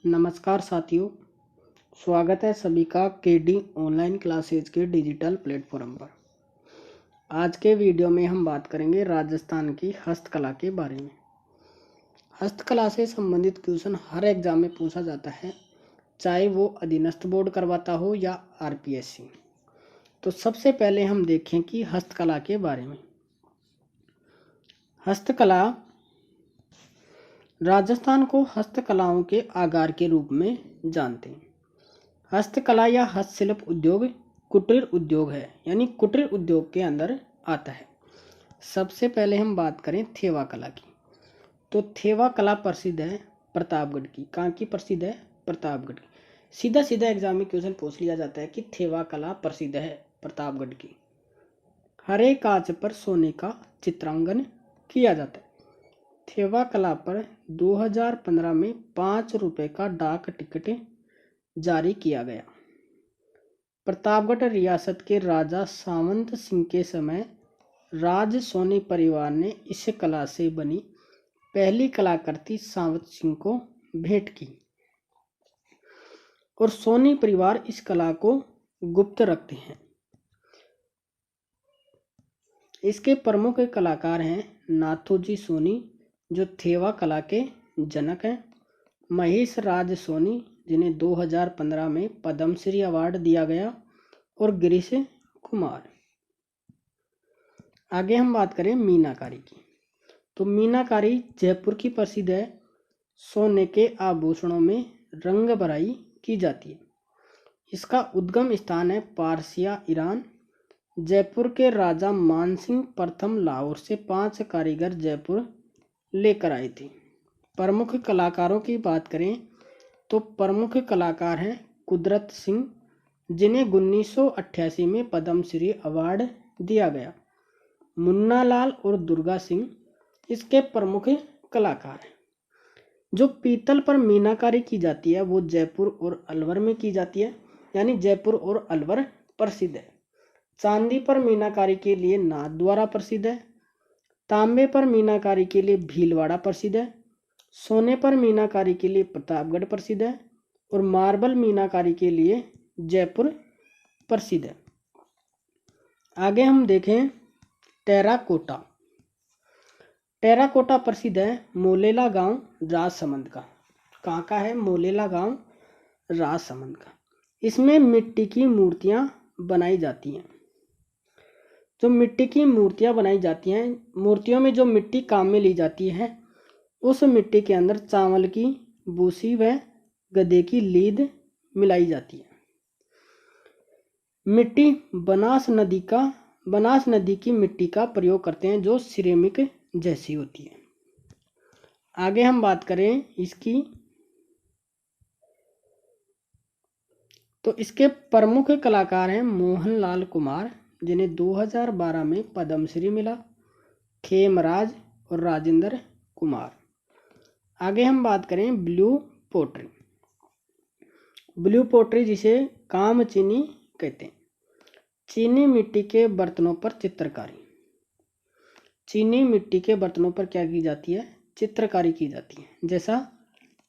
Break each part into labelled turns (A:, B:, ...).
A: नमस्कार साथियों, स्वागत है सभी का केडी ऑनलाइन क्लासेज के डिजिटल प्लेटफॉर्म पर। आज के वीडियो में हम बात करेंगे राजस्थान की हस्तकला के बारे में। हस्तकला से संबंधित क्वेश्चन हर एग्जाम में पूछा जाता है, चाहे वो अधीनस्थ बोर्ड करवाता हो या आरपीएससी। तो सबसे पहले हम देखें कि हस्तकला के बारे में। हस्तकला राजस्थान को हस्तकलाओं के आगार के रूप में जानते हैं। हस्तकला या हस्तशिल्प उद्योग कुटीर उद्योग है, यानी कुटीर उद्योग के अंदर आता है। सबसे पहले हम बात करें थेवा कला की, तो थेवा कला प्रसिद्ध है प्रतापगढ़ की। कहाँ की प्रसिद्ध है? प्रतापगढ़ की। सीधा सीधा एग्जाम में क्वेश्चन पूछ लिया जाता है कि थेवा कला प्रसिद्ध है प्रतापगढ़ की। हरे कांच पर सोने का चित्रांकन किया जाता है। थेवा कला पर 2015 में 5 रुपये का डाक टिकट जारी किया गया। प्रतापगढ़ रियासत के राजा सावंत सिंह के समय राज सोनी परिवार ने इस कला से बनी पहली कलाकृति सावंत सिंह को भेंट की और सोनी परिवार इस कला को गुप्त रखते हैं। इसके प्रमुख कलाकार हैं नाथोजी सोनी, जो थेवा कला के जनक हैं, महेश राज सोनी, जिन्हें 2015 में पद्मश्री अवार्ड दिया गया, और गिरीश कुमार। आगे हम बात करें मीनाकारी की, तो मीनाकारी जयपुर की प्रसिद्ध है। सोने के आभूषणों में रंग भराई की जाती है। इसका उद्गम स्थान है पारसिया, ईरान। जयपुर के राजा मानसिंह प्रथम लाहौर से 5 कारीगर जयपुर लेकर आए थे। प्रमुख कलाकारों की बात करें तो प्रमुख कलाकार हैं कुदरत सिंह, जिन्हें 1988 में पद्मश्री अवार्ड दिया गया। मुन्ना लाल और दुर्गा सिंह इसके प्रमुख कलाकार हैं। जो पीतल पर मीनाकारी की जाती है वो जयपुर और अलवर में की जाती है, यानी जयपुर और अलवर प्रसिद्ध है। चांदी पर मीनाकारी के लिए नाथद्वारा प्रसिद्ध है। तांबे पर मीनाकारी के लिए भीलवाड़ा प्रसिद्ध है। सोने पर मीनाकारी के लिए प्रतापगढ़ प्रसिद्ध है और मार्बल मीनाकारी के लिए जयपुर प्रसिद्ध है। आगे हम देखें टेराकोटा। टेराकोटा प्रसिद्ध है मोलेला गांव राजसमंद का। कहाँ का है? मोलेला गांव राजसमंद का। इसमें मिट्टी की मूर्तियां बनाई जाती हैं। जो मिट्टी की मूर्तियां बनाई जाती हैं, मूर्तियों में जो मिट्टी काम में ली जाती है, उस मिट्टी के अंदर चावल की भूसी व गधे की लीद मिलाई जाती है। मिट्टी बनास नदी की मिट्टी का प्रयोग करते हैं, जो सिरेमिक जैसी होती है। आगे हम बात करें इसकी, तो इसके प्रमुख कलाकार हैं मोहनलाल कुमार, जिन्हें 2012 में पद्मश्री मिला, खेमराज और राजेंद्र कुमार। आगे हम बात करें ब्लू पोट्री। ब्लू पोट्री जिसे कामचीनी कहते हैं। चीनी मिट्टी के बर्तनों पर चित्रकारी। चीनी मिट्टी के बर्तनों पर क्या की जाती है? चित्रकारी की जाती है, जैसा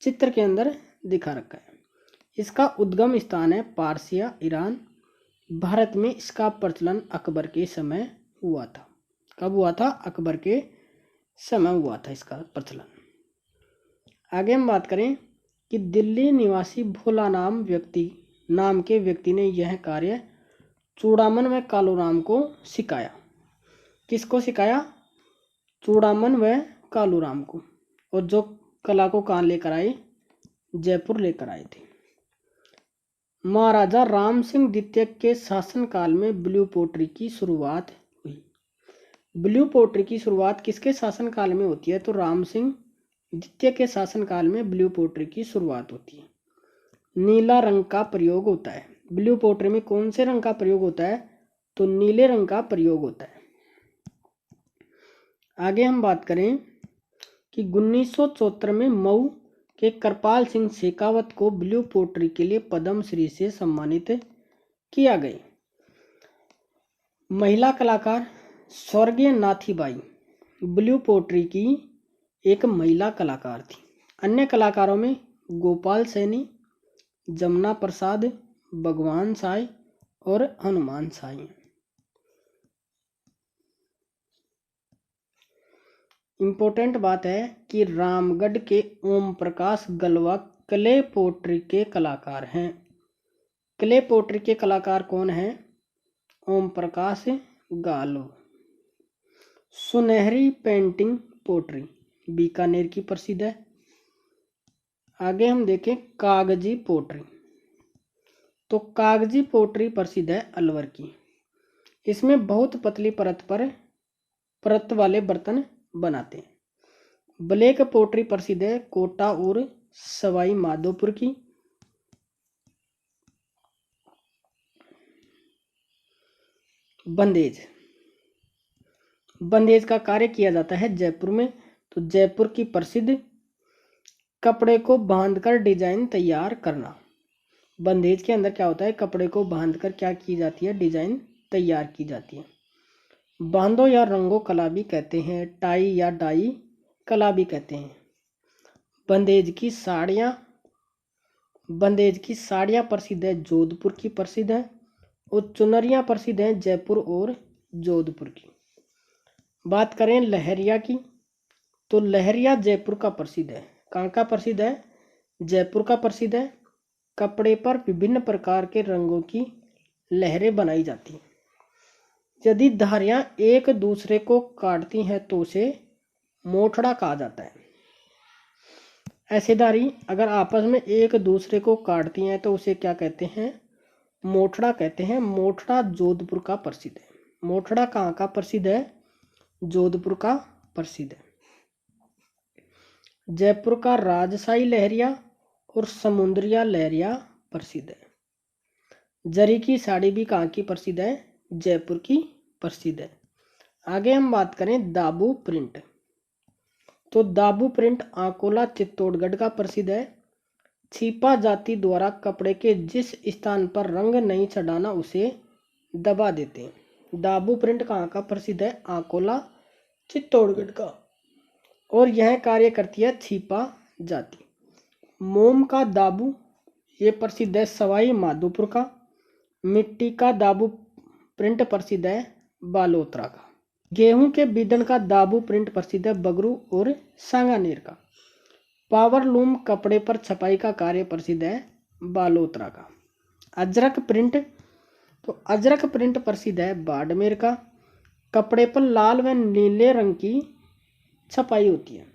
A: चित्र के अंदर दिखा रखा है। इसका उद्गम स्थान है पारसिया, ईरान। भारत में इसका प्रचलन अकबर के समय हुआ था। कब हुआ था? अकबर के समय हुआ था इसका प्रचलन। आगे हम बात करें कि दिल्ली निवासी भोला नाम के व्यक्ति ने यह कार्य चूड़ामन व कालूराम को सिखाया। किसको सिखाया? चूड़ामन व कालूराम को। और जो कला को कहाँ लेकर आए? जयपुर लेकर आए थे। महाराजा राम सिंह द्वितीय के शासनकाल में ब्लू पोट्री की शुरुआत हुई। ब्लू पोट्री की शुरुआत किसके शासनकाल में होती है? तो राम सिंह द्वितीय के शासनकाल में ब्लू पोट्री की शुरुआत होती है। नीला रंग का प्रयोग होता है। ब्लू पोट्री में कौन से रंग का प्रयोग होता है? तो नीले रंग का प्रयोग होता है। आगे हम बात करें कि 1974 में मऊ के कृपाल सिंह शेखावत को ब्लू पोट्री के लिए पद्मश्री से सम्मानित किया गया। महिला कलाकार स्वर्गीय नाथीबाई ब्लू पोट्री की एक महिला कलाकार थी। अन्य कलाकारों में गोपाल सैनी, जमुना प्रसाद, भगवान साय और हनुमान साई। इम्पोर्टेंट बात है कि रामगढ़ के ओम प्रकाश गलवा क्ले पोट्री के कलाकार हैं। क्ले पोट्री के कलाकार कौन हैं? ओम प्रकाश गालो। सुनहरी पेंटिंग पोट्री बीकानेर की प्रसिद्ध है। आगे हम देखें कागजी पोट्री। तो कागजी पोट्री प्रसिद्ध है अलवर की। इसमें बहुत पतली परत पर परत वाले बर्तन बनाते हैं। ब्लैक पोट्री प्रसिद्ध है कोटा और सवाई माधोपुर की। बंदेज, बंदेज का कार्य किया जाता है जयपुर में। तो जयपुर की प्रसिद्ध कपड़े को बांधकर डिजाइन तैयार करना। बंदेज के अंदर क्या होता है? कपड़े को बांधकर क्या की जाती है? डिजाइन तैयार की जाती है। बांधो या रंगो कला भी कहते हैं, टाई या डाई कला भी कहते हैं। बंदेज की साड़ियाँ, बंदेज की साड़ियाँ प्रसिद्ध है जोधपुर की प्रसिद्ध है और चुनरियाँ प्रसिद्ध हैं जयपुर और जोधपुर की। बात करें लहरिया की, तो लहरिया जयपुर का प्रसिद्ध है। कहाँ का प्रसिद्ध है? जयपुर का प्रसिद्ध है। कपड़े पर विभिन्न प्रकार के रंगों की लहरें बनाई जाती हैं। यदि धारियाँ एक दूसरे को काटती हैं तो उसे मोठड़ा कहा जाता है। ऐसे धारी अगर आपस में एक दूसरे को काटती हैं तो उसे क्या कहते हैं? मोठड़ा कहते हैं। मोठड़ा जोधपुर का प्रसिद्ध है। मोठड़ा कहाँ का प्रसिद्ध है? जोधपुर का प्रसिद्ध है। जयपुर का राजशाही लहरिया और समुद्रिया लहरिया प्रसिद्ध है। जरी की साड़ी भी कहाँ की प्रसिद्ध है? जयपुर की प्रसिद्ध है। आगे हम बात करें दाबू प्रिंट। तो दाबू प्रिंट आकोला चित्तौड़गढ़ का प्रसिद्ध है। छिपा जाति द्वारा कपड़े के जिस स्थान पर रंग नहीं चढ़ाना उसे दबा देते हैं। दाबू प्रिंट कहाँ का प्रसिद्ध है? आकोला चित्तौड़गढ़ का। और यह कार्य करती है छिपा जाति। मोम का दाबू ये प्रसिद्ध है सवाई माधोपुर का। मिट्टी का दाबू प्रिंट प्रसिद्ध है बालोतरा का। गेहूं के बीदन का दाबू प्रिंट प्रसिद्ध है बगरू और सांगानेर का। पावर लूम कपड़े पर छपाई का कार्य प्रसिद्ध है बालोतरा का। अजरक प्रिंट, तो अजरक प्रिंट प्रसिद्ध है बाड़मेर का। कपड़े पर लाल व नीले रंग की छपाई होती है।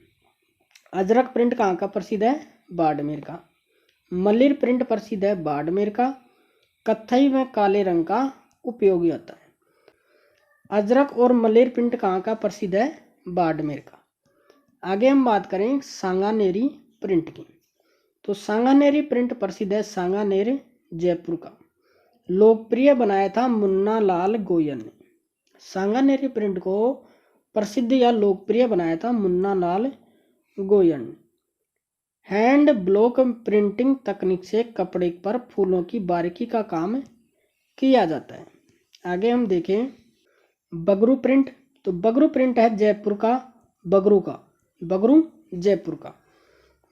A: अजरक प्रिंट कहाँ का प्रसिद्ध है? बाड़मेर का। मलिर प्रिंट प्रसिद्ध है बाड़मेर का। कत्थई व काले रंग का उपयोगी होता है। अजरक और मलिर प्रिंट कहाँ का प्रसिद्ध है? बाड़मेर का। आगे हम बात करें सांगानेरी प्रिंट की। तो सांगानेरी प्रिंट प्रसिद्ध है सांगानेर जयपुर का। लोकप्रिय बनाया था मुन्ना लाल गोयल ने। सांगानेरी प्रिंट को प्रसिद्ध या लोकप्रिय बनाया था मुन्ना लाल गोयल ने। हैंड ब्लॉक प्रिंटिंग तकनीक से कपड़े पर फूलों की बारीकी का काम किया जाता है। आगे हम देखें बगरू प्रिंट। तो बगरू प्रिंट है जयपुर का बगरू का। बगरू जयपुर का।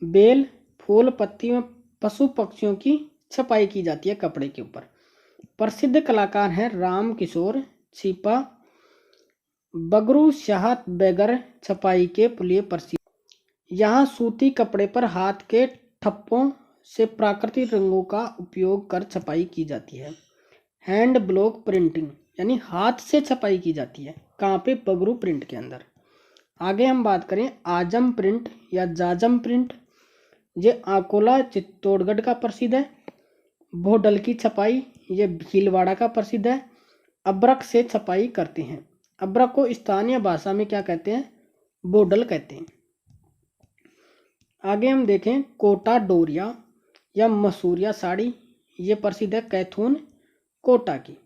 A: बेल, फूल, पत्ती में पशु पक्षियों की छपाई की जाती है कपड़े के ऊपर। प्रसिद्ध कलाकार हैं राम किशोर छिपा। बगरू शाह बैगर छपाई के लिए प्रसिद्ध। यहाँ सूती कपड़े पर हाथ के ठप्पों से प्राकृतिक रंगों का उपयोग कर छपाई की जाती है। हैंड ब्लॉक प्रिंटिंग यानी हाथ से छपाई की जाती है। कहाँ पे? बगरू प्रिंट के अंदर। आगे हम बात करें आजम प्रिंट या जाजम प्रिंट। ये आकोला चित्तौड़गढ़ का प्रसिद्ध है। भोडल की छपाई ये भीलवाड़ा का प्रसिद्ध है। अब्रक से छपाई करते हैं। अब्रक को स्थानीय भाषा में क्या कहते हैं? बोडल कहते हैं। आगे हम देखें कोटा डोरिया या मसूरिया साड़ी ये प्रसिद्ध है कैथून कोटा की।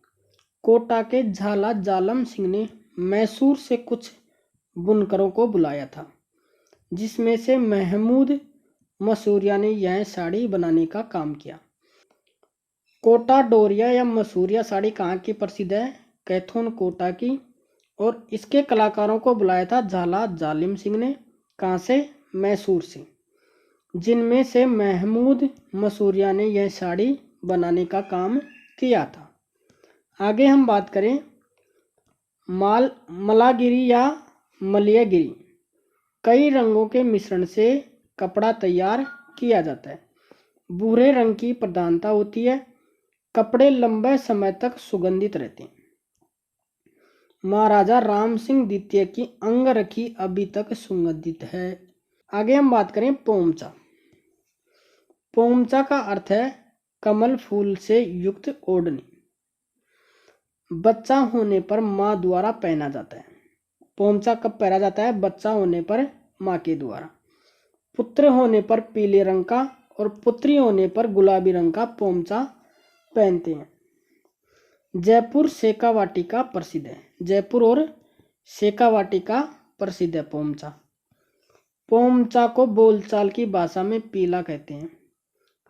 A: कोटा के झाला जालम सिंह ने मैसूर से कुछ बुनकरों को बुलाया था जिसमें से महमूद मसूरिया ने यह साड़ी बनाने का काम किया। कोटा डोरिया या मसूरिया साड़ी कहाँ की प्रसिद्ध है? कैथून कोटा की। और इसके कलाकारों को बुलाया था झाला जालिम सिंह ने। कहाँ से? मैसूर से। जिनमें से महमूद मसूरिया ने यह साड़ी बनाने का काम किया था। आगे हम बात करें मलागिरी या मलयगिरी। कई रंगों के मिश्रण से कपड़ा तैयार किया जाता है। भूरे रंग की प्रधानता होती है। कपड़े लंबे समय तक सुगंधित रहते हैं। महाराजा राम सिंह द्वितीय की अंगरखी अभी तक सुगंधित है। आगे हम बात करें पोमचा। पोमचा का अर्थ है कमल फूल से युक्त ओढ़नी। बच्चा होने पर माँ द्वारा पहना जाता है। पोमचा कब पहना जाता है? बच्चा होने पर माँ के द्वारा। पुत्र होने पर पीले रंग का और पुत्री होने पर गुलाबी रंग का पोमचा पहनते हैं। जयपुर शेखावाटी का प्रसिद्ध है। जयपुर और शेखावाटी का प्रसिद्ध है पोमचा। पोमचा को बोलचाल की भाषा में पीला कहते हैं।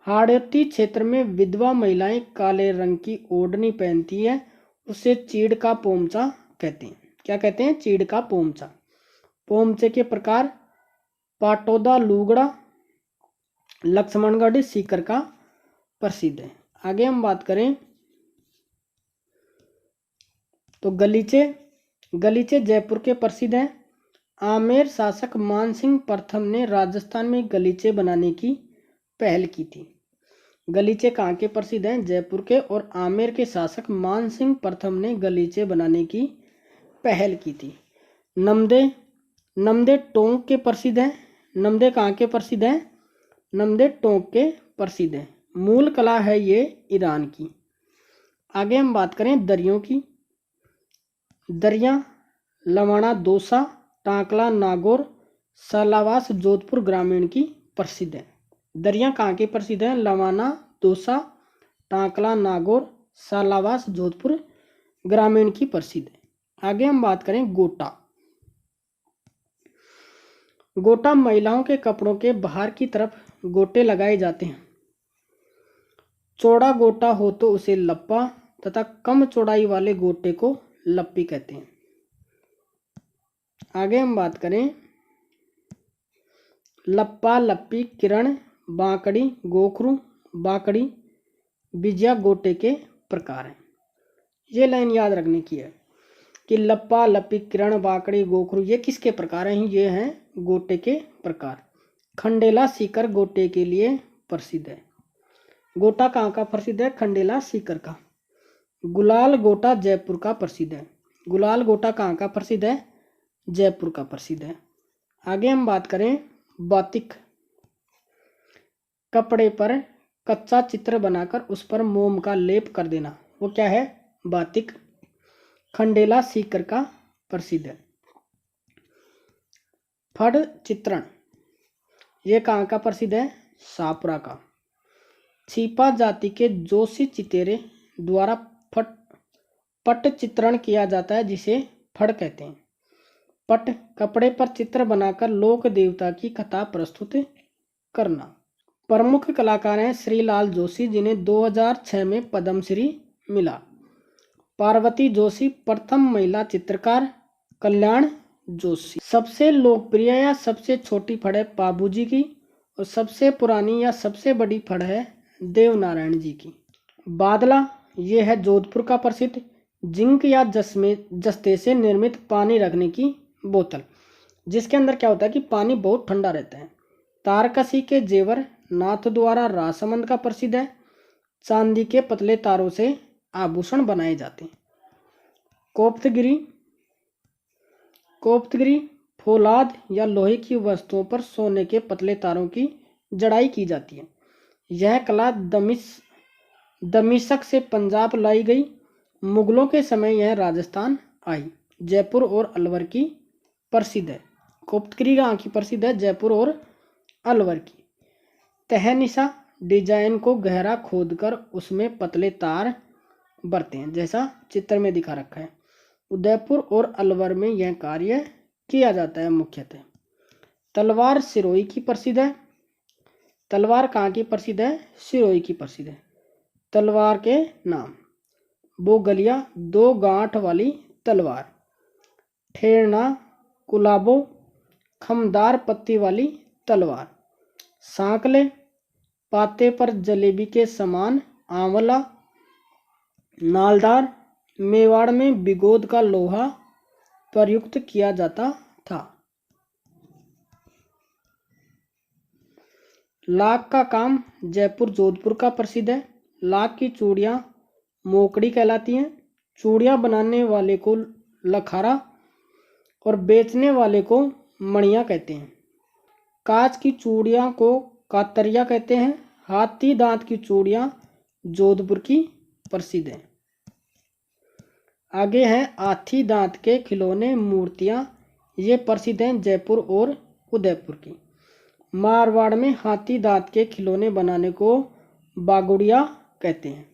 A: हाड़ौती क्षेत्र में विधवा महिलाएं काले रंग की ओढ़नी पहनती है, उसे चीड़ का पोमचा कहते हैं। क्या कहते हैं? चीड़ का पोमचा। पोमचे के प्रकार पाटौदा, लूगड़ा, लक्ष्मणगढ़, सीकर का प्रसिद्ध है। आगे हम बात करें तो गलीचे। गलीचे जयपुर के प्रसिद्ध हैं। आमेर शासक मानसिंह प्रथम ने राजस्थान में गलीचे बनाने की पहल की थी। गलीचे कहाँ के प्रसिद्ध हैं? जयपुर के। और आमेर के शासक मानसिंह प्रथम ने गलीचे बनाने की पहल की थी। नमदे। नमदे टोंक के प्रसिद्ध हैं। नमदे कहाँ के प्रसिद्ध हैं? नमदे टोंक के प्रसिद्ध हैं। मूल कला है ये ईरान की। आगे हम बात करें दरियों की। दरियां लवाना, दौसा, टांकला, नागौर, सालावास, जोधपुर ग्रामीण की प्रसिद्ध है। दरियां कहाँ की प्रसिद्ध है? लवाना, दौसा, टांकला, नागौर, सालावास, जोधपुर ग्रामीण की प्रसिद्ध है। आगे हम बात करें गोटा। गोटा महिलाओं के कपड़ों के बाहर की तरफ गोटे लगाए जाते हैं। चौड़ा गोटा हो तो उसे लप्पा तथा कम चौड़ाई वाले गोटे को लप्पी कहते हैं। आगे हम बात करें लप्पा, लप्पी, किरण, बांकड़ी, गोखरू, बाकड़ी, बिजिया गोटे के प्रकार हैं। ये लाइन याद रखने की है कि लप्पा, लप्पी, किरण, बाकड़ी, गोखरू ये किसके प्रकार हैं? ये हैं गोटे के प्रकार। खंडेला सीकर गोटे के लिए प्रसिद्ध है। गोटा कहाँ का प्रसिद्ध है? खंडेला सीकर का। गुलाल गोटा जयपुर का प्रसिद्ध है। गुलाल गोटा कहाँ का प्रसिद्ध है? जयपुर का प्रसिद्ध है। आगे हम बात करें बातिक। कपड़े पर कच्चा चित्र बनाकर उस पर मोम का लेप कर देना, वो क्या है? बातिक। खंडेला सीकर का प्रसिद्ध है। फड़ चित्रण ये कहाँ का प्रसिद्ध है? सापुरा का। छिपा जाति के जोशी चितेरे द्वारा पट चित्रण किया जाता है, जिसे फड़ कहते हैं। पट कपड़े पर चित्र बनाकर लोक देवता की कथा प्रस्तुत करना। प्रमुख कलाकार हैं श्रीलाल जोशी, जिन्हें 2006 में पद्मश्री मिला। पार्वती जोशी प्रथम महिला चित्रकार। कल्याण जोशी। सबसे लोकप्रिय या सबसे छोटी फड़ है पाबूजी की, और सबसे पुरानी या सबसे बड़ी फड़ है देवनारायण जी की। बादला ये है जोधपुर का प्रसिद्ध जिंक या जस्ते से निर्मित पानी रखने की बोतल, जिसके अंदर क्या होता है कि पानी बहुत ठंडा रहता है। तारकसी के जेवर नाथ द्वारा राजसमंद का प्रसिद्ध है। चांदी के पतले तारों से आभूषण बनाए जाते हैं। कोप्तगिरी फौलाद या लोहे की वस्तुओं पर सोने के पतले तारों की जड़ाई की जाती है। यह कला दमिश्क से पंजाब लाई गई। मुगलों के समय यह राजस्थान आई। जयपुर और अलवर की प्रसिद्ध है। कोप्तगिरी कहाँ की प्रसिद्ध है? जयपुर और अलवर की। तहनिसा डिजाइन को गहरा खोदकर उसमें पतले तार भरते हैं, जैसा चित्र में दिखा रखा है। उदयपुर और अलवर में यह कार्य किया जाता है मुख्यतः। तलवार सिरोही की प्रसिद्ध है। तलवार कहाँ की प्रसिद्ध है? सिरोही की प्रसिद्ध है। तलवार के नाम बोगलिया, 2 गांठ वाली तलवार। ठेरना, कुलाबो, खमदार पत्ती वाली तलवार। सांकले, पाते पर जलेबी के समान, आंवला, नालदार, मेवाड़ में बिगोद का लोहा प्रयुक्त किया जाता था। लाख का काम जयपुर जोधपुर का प्रसिद्ध है। लाख की चूड़ियाँ मोकड़ी कहलाती हैं। चूड़ियाँ बनाने वाले को लखारा और बेचने वाले को मणिया कहते हैं। कांच की चूड़ियाँ को कातरिया कहते हैं। हाथी दांत की चूड़ियाँ जोधपुर की प्रसिद्ध हैं। आगे हैं हाथी दांत के खिलौने मूर्तियाँ, ये प्रसिद्ध हैं जयपुर और उदयपुर की। मारवाड़ में हाथी दांत के खिलौने बनाने को बागुड़िया कहते हैं।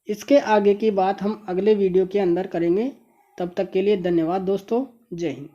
A: इसके आगे की बात हम अगले वीडियो के अंदर करेंगे। तब तक के लिए धन्यवाद दोस्तों। जय हिंद।